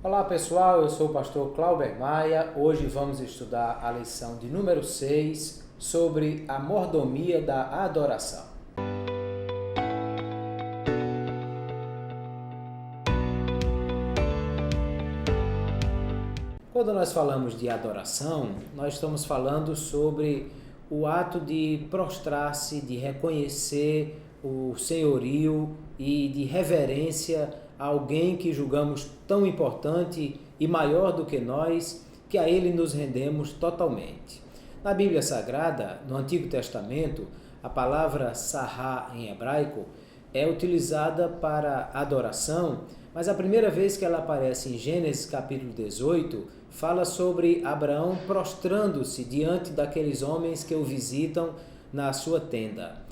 Olá pessoal, eu sou o pastor Clauber Maia. Hoje vamos estudar a lição de número 6 sobre a mordomia da adoração. Quando nós falamos de adoração, nós estamos falando sobre o ato de prostrar-se, de reconhecer o senhorio e de reverência a alguém que julgamos tão importante e maior do que nós, que a ele nos rendemos totalmente. Na Bíblia Sagrada, no Antigo Testamento, a palavra sará em hebraico é utilizada para adoração, mas a primeira vez que ela aparece em Gênesis capítulo 18, fala sobre Abraão prostrando-se diante daqueles homens que o visitam na sua tenda.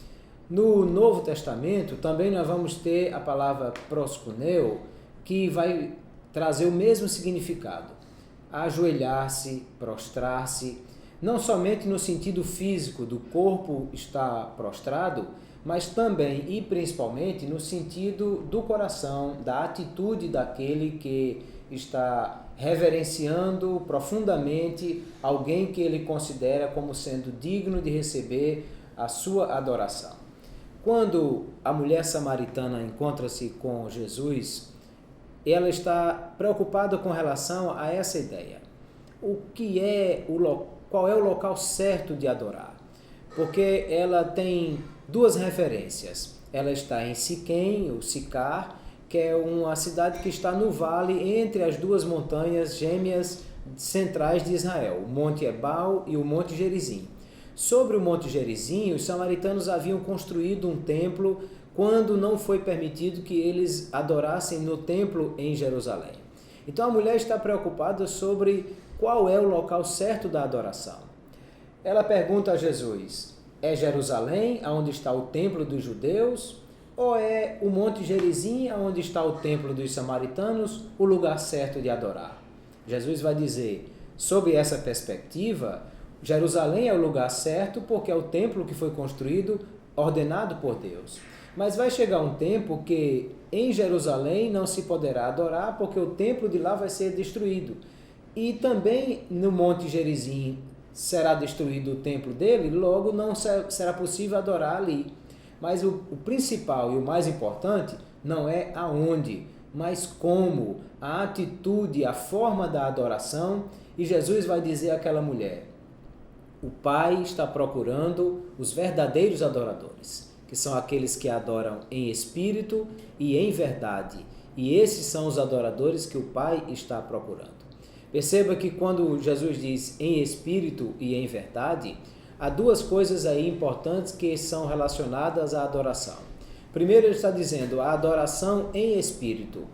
No Novo Testamento, também nós vamos ter a palavra proskuneo, que vai trazer o mesmo significado. Ajoelhar-se, prostrar-se, não somente no sentido físico do corpo estar prostrado, mas também e principalmente no sentido do coração, da atitude daquele que está reverenciando profundamente alguém que ele considera como sendo digno de receber a sua adoração. Quando a mulher samaritana encontra-se com Jesus, ela está preocupada com relação a essa ideia. Qual é o local certo de adorar? Porque ela tem duas referências. Ela está em Siquém, ou Sicar, que é uma cidade que está no vale entre as duas montanhas gêmeas centrais de Israel, o Monte Ebal e o Monte Gerizim. Sobre o Monte Gerizim, os samaritanos haviam construído um templo quando não foi permitido que eles adorassem no templo em Jerusalém. Então a mulher está preocupada sobre qual é o local certo da adoração. Ela pergunta a Jesus: é Jerusalém, onde está o templo dos judeus, ou é o Monte Gerizim, onde está o templo dos samaritanos, o lugar certo de adorar? Jesus vai dizer, sob essa perspectiva, Jerusalém é o lugar certo porque é o templo que foi construído, ordenado por Deus. Mas vai chegar um tempo que em Jerusalém não se poderá adorar porque o templo de lá vai ser destruído. E também no Monte Gerizim será destruído o templo dele, logo não será possível adorar ali. Mas o principal e o mais importante não é aonde, mas como, a atitude, a forma da adoração. E Jesus vai dizer àquela mulher: o Pai está procurando os verdadeiros adoradores, que são aqueles que adoram em espírito e em verdade. E esses são os adoradores que o Pai está procurando. Perceba que quando Jesus diz em espírito e em verdade, há duas coisas aí importantes que são relacionadas à adoração. Primeiro, ele está dizendo a adoração em espírito.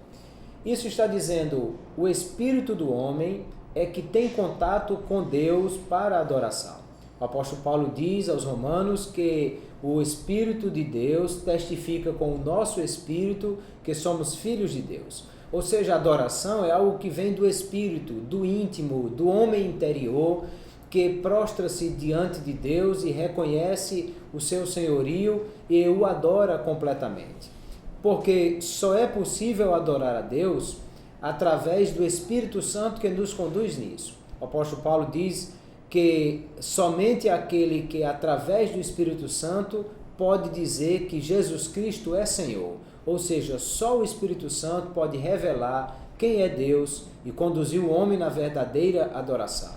Isso está dizendo o espírito do homem é que tem contato com Deus para a adoração. O apóstolo Paulo diz aos Romanos que o Espírito de Deus testifica com o nosso espírito que somos filhos de Deus. Ou seja, a adoração é algo que vem do espírito, do íntimo, do homem interior, que prostra-se diante de Deus e reconhece o seu senhorio e o adora completamente. Porque só é possível adorar a Deus através do Espírito Santo que nos conduz nisso. O apóstolo Paulo diz que somente aquele que, através do Espírito Santo, pode dizer que Jesus Cristo é Senhor. Ou seja, só o Espírito Santo pode revelar quem é Deus e conduzir o homem na verdadeira adoração.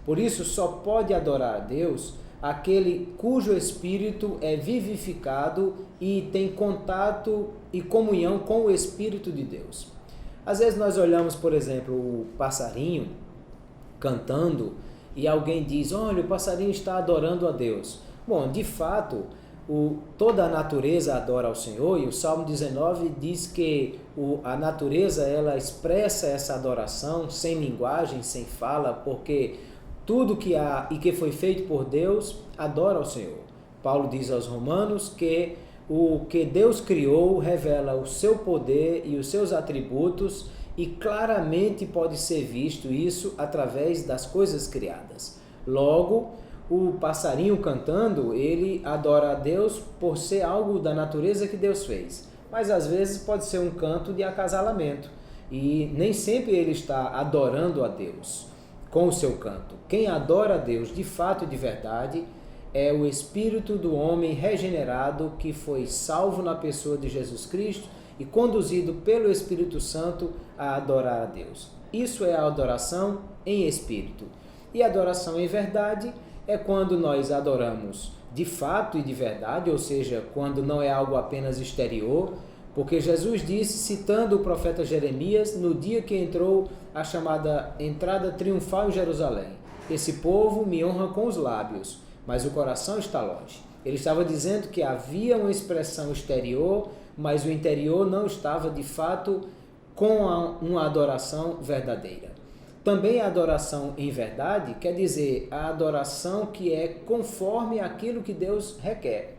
Por isso, só pode adorar a Deus aquele cujo espírito é vivificado e tem contato e comunhão com o Espírito de Deus. Às vezes nós olhamos, por exemplo, o passarinho cantando e alguém diz: olha, o passarinho está adorando a Deus. Bom, de fato, toda a natureza adora ao Senhor, e o Salmo 19 diz que a natureza ela expressa essa adoração sem linguagem, sem fala, porque tudo que há e que foi feito por Deus adora ao Senhor. Paulo diz aos Romanos que o que Deus criou revela o seu poder e os seus atributos, e claramente pode ser visto isso através das coisas criadas. Logo, o passarinho cantando, ele adora a Deus por ser algo da natureza que Deus fez. Mas às vezes pode ser um canto de acasalamento. e nem sempre ele está adorando a Deus com o seu canto. Quem adora a Deus de fato e de verdade é o espírito do homem regenerado que foi salvo na pessoa de Jesus Cristo e conduzido pelo Espírito Santo a adorar a Deus. Isso é a adoração em espírito. E a adoração em verdade é quando nós adoramos de fato e de verdade, ou seja, quando não é algo apenas exterior, porque Jesus disse, citando o profeta Jeremias, no dia que entrou a chamada entrada triunfal em Jerusalém: esse povo me honra com os lábios, mas o coração está longe. Ele estava dizendo que havia uma expressão exterior, mas o interior não estava de fato com uma adoração verdadeira. Também a adoração em verdade quer dizer a adoração que é conforme aquilo que Deus requer.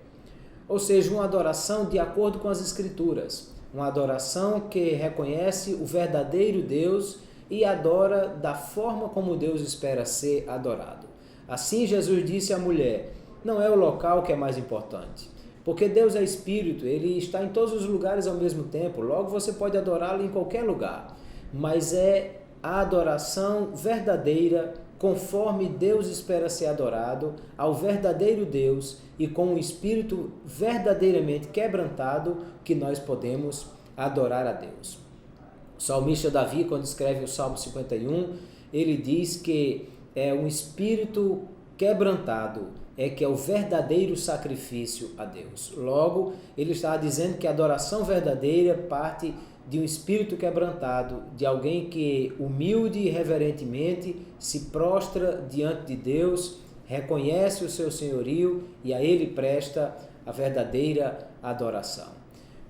Ou seja, uma adoração de acordo com as Escrituras. Uma adoração que reconhece o verdadeiro Deus e adora da forma como Deus espera ser adorado. Assim Jesus disse à mulher, não é o local que é mais importante. Porque Deus é Espírito, Ele está em todos os lugares ao mesmo tempo. Logo você pode adorá-lo em qualquer lugar. Mas é a adoração verdadeira, conforme Deus espera ser adorado, ao verdadeiro Deus e com o espírito verdadeiramente quebrantado que nós podemos adorar a Deus. O salmista Davi, quando escreve o Salmo 51, ele diz que é um espírito quebrantado, que é o verdadeiro sacrifício a Deus. Logo, ele está dizendo que a adoração verdadeira parte de um espírito quebrantado, de alguém que humilde e reverentemente se prostra diante de Deus, reconhece o seu senhorio e a Ele presta a verdadeira adoração.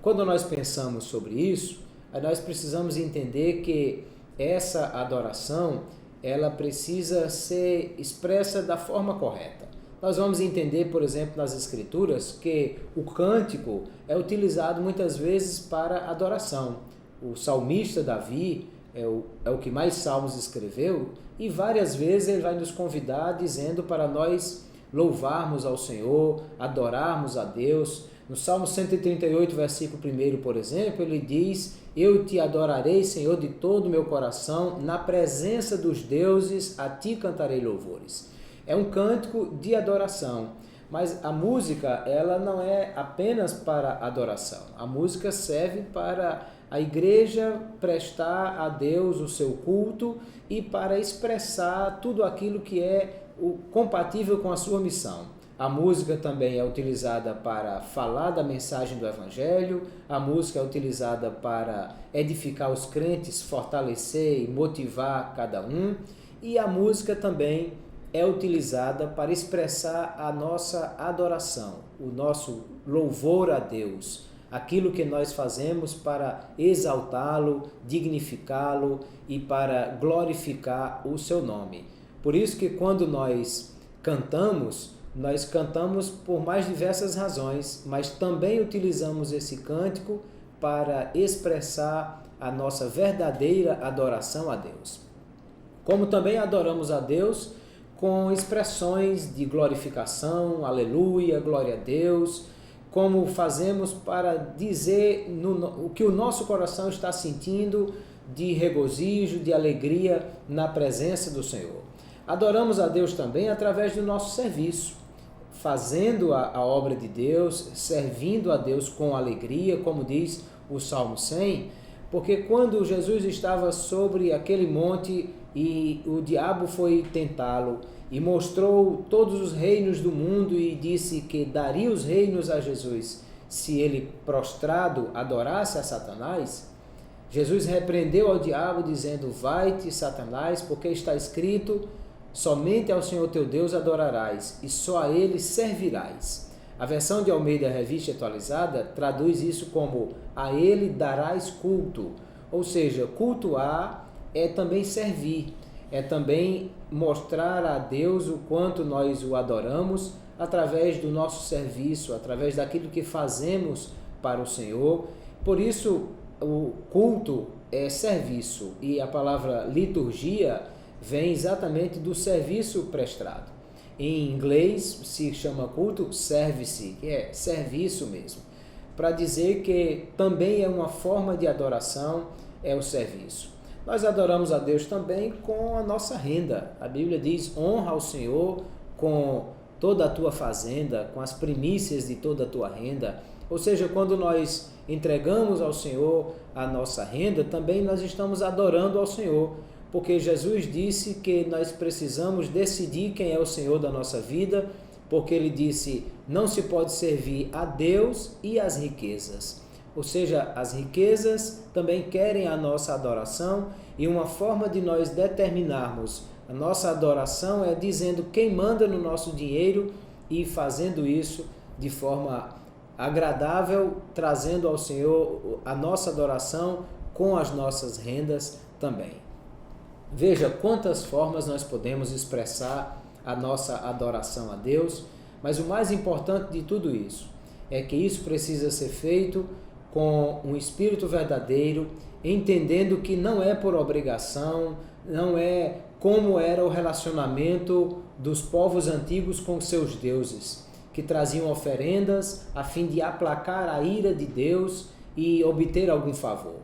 Quando nós pensamos sobre isso, nós precisamos entender que essa adoração, ela precisa ser expressa da forma correta. Nós vamos entender, por exemplo, nas Escrituras, que o cântico é utilizado muitas vezes para adoração. O salmista Davi é o que mais salmos escreveu e várias vezes ele vai nos convidar dizendo para nós louvarmos ao Senhor, adorarmos a Deus. No Salmo 138, versículo 1, por exemplo, ele diz, eu te adorarei, Senhor, de todo o meu coração, na presença dos deuses, a ti cantarei louvores. É um cântico de adoração, mas a música, ela não é apenas para adoração. A música serve para a igreja prestar a Deus o seu culto e para expressar tudo aquilo que é compatível com a sua missão. A música também é utilizada para falar da mensagem do Evangelho, a música é utilizada para edificar os crentes, fortalecer e motivar cada um, e a música também é utilizada para expressar a nossa adoração, o nosso louvor a Deus, aquilo que nós fazemos para exaltá-lo, dignificá-lo e para glorificar o seu nome. Por isso que quando nós cantamos por mais diversas razões, mas também utilizamos esse cântico para expressar a nossa verdadeira adoração a Deus. Como também adoramos a Deus com expressões de glorificação, aleluia, glória a Deus, como fazemos para dizer o que o nosso coração está sentindo de regozijo, de alegria na presença do Senhor. Adoramos a Deus também através do nosso serviço, fazendo a obra de Deus, servindo a Deus com alegria, como diz o Salmo 100, porque quando Jesus estava sobre aquele monte e o diabo foi tentá-lo e mostrou todos os reinos do mundo e disse que daria os reinos a Jesus se ele prostrado adorasse a Satanás, Jesus repreendeu ao diabo dizendo, vai-te Satanás, porque está escrito, somente ao Senhor teu Deus adorarás e só a Ele servirás. A versão de Almeida Revista Atualizada traduz isso como a Ele darás culto, ou seja, cultuar é também servir, é também mostrar a Deus o quanto nós o adoramos através do nosso serviço, através daquilo que fazemos para o Senhor. Por isso, o culto é serviço e a palavra liturgia vem exatamente do serviço prestado. Em inglês se chama culto service, que é serviço mesmo, para dizer que também é uma forma de adoração, é o serviço. Nós adoramos a Deus também com a nossa renda. A Bíblia diz: honra ao Senhor com toda a tua fazenda, com as primícias de toda a tua renda. Ou seja, quando nós entregamos ao Senhor a nossa renda, também nós estamos adorando ao Senhor, porque Jesus disse que nós precisamos decidir quem é o Senhor da nossa vida, porque Ele disse: não se pode servir a Deus e às riquezas. Ou seja, as riquezas também querem a nossa adoração, e uma forma de nós determinarmos a nossa adoração é dizendo quem manda no nosso dinheiro e fazendo isso de forma agradável, trazendo ao Senhor a nossa adoração com as nossas rendas também. Veja quantas formas nós podemos expressar a nossa adoração a Deus, mas o mais importante de tudo isso é que isso precisa ser feito com um espírito verdadeiro, entendendo que não é por obrigação, não é como era o relacionamento dos povos antigos com seus deuses, que traziam oferendas a fim de aplacar a ira de Deus e obter algum favor.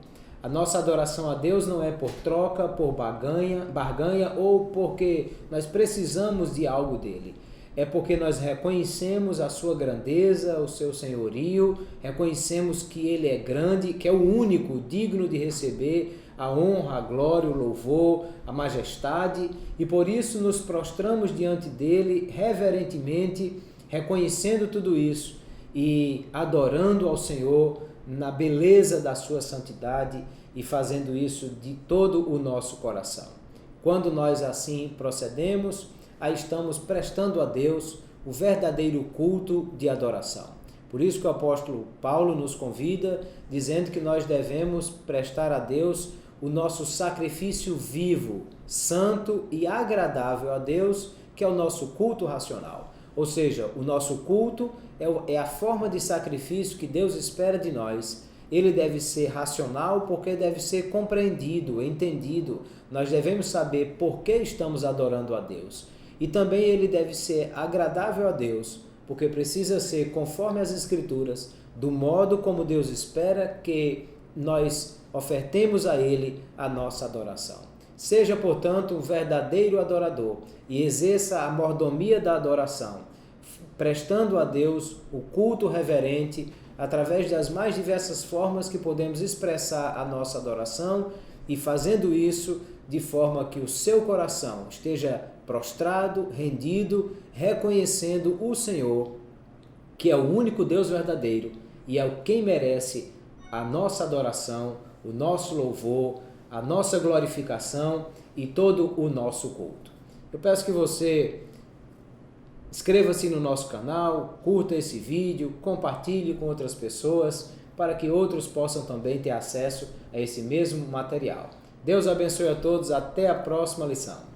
A nossa adoração a Deus não é por troca, por barganha ou porque nós precisamos de algo dele. É porque nós reconhecemos a sua grandeza, o seu senhorio, reconhecemos que ele é grande, que é o único digno de receber a honra, a glória, o louvor, a majestade, e por isso nos prostramos diante dele reverentemente, reconhecendo tudo isso e adorando ao Senhor na beleza da sua santidade e fazendo isso de todo o nosso coração. Quando nós assim procedemos, aí estamos prestando a Deus o verdadeiro culto de adoração. Por isso que o apóstolo Paulo nos convida, dizendo que nós devemos prestar a Deus o nosso sacrifício vivo, santo e agradável a Deus, que é o nosso culto racional. Ou seja, o nosso culto é a forma de sacrifício que Deus espera de nós. Ele deve ser racional porque deve ser compreendido, entendido. Nós devemos saber por que estamos adorando a Deus. E também ele deve ser agradável a Deus, porque precisa ser conforme as Escrituras, do modo como Deus espera que nós ofertemos a Ele a nossa adoração. Seja, portanto, um verdadeiro adorador e exerça a mordomia da adoração, prestando a Deus o culto reverente através das mais diversas formas que podemos expressar a nossa adoração e fazendo isso de forma que o seu coração esteja prostrado, rendido, reconhecendo o Senhor, que é o único Deus verdadeiro e é quem merece a nossa adoração, o nosso louvor, a nossa glorificação e todo o nosso culto. Eu peço que você inscreva-se no nosso canal, curta esse vídeo, compartilhe com outras pessoas para que outros possam também ter acesso a esse mesmo material. Deus abençoe a todos, até a próxima lição.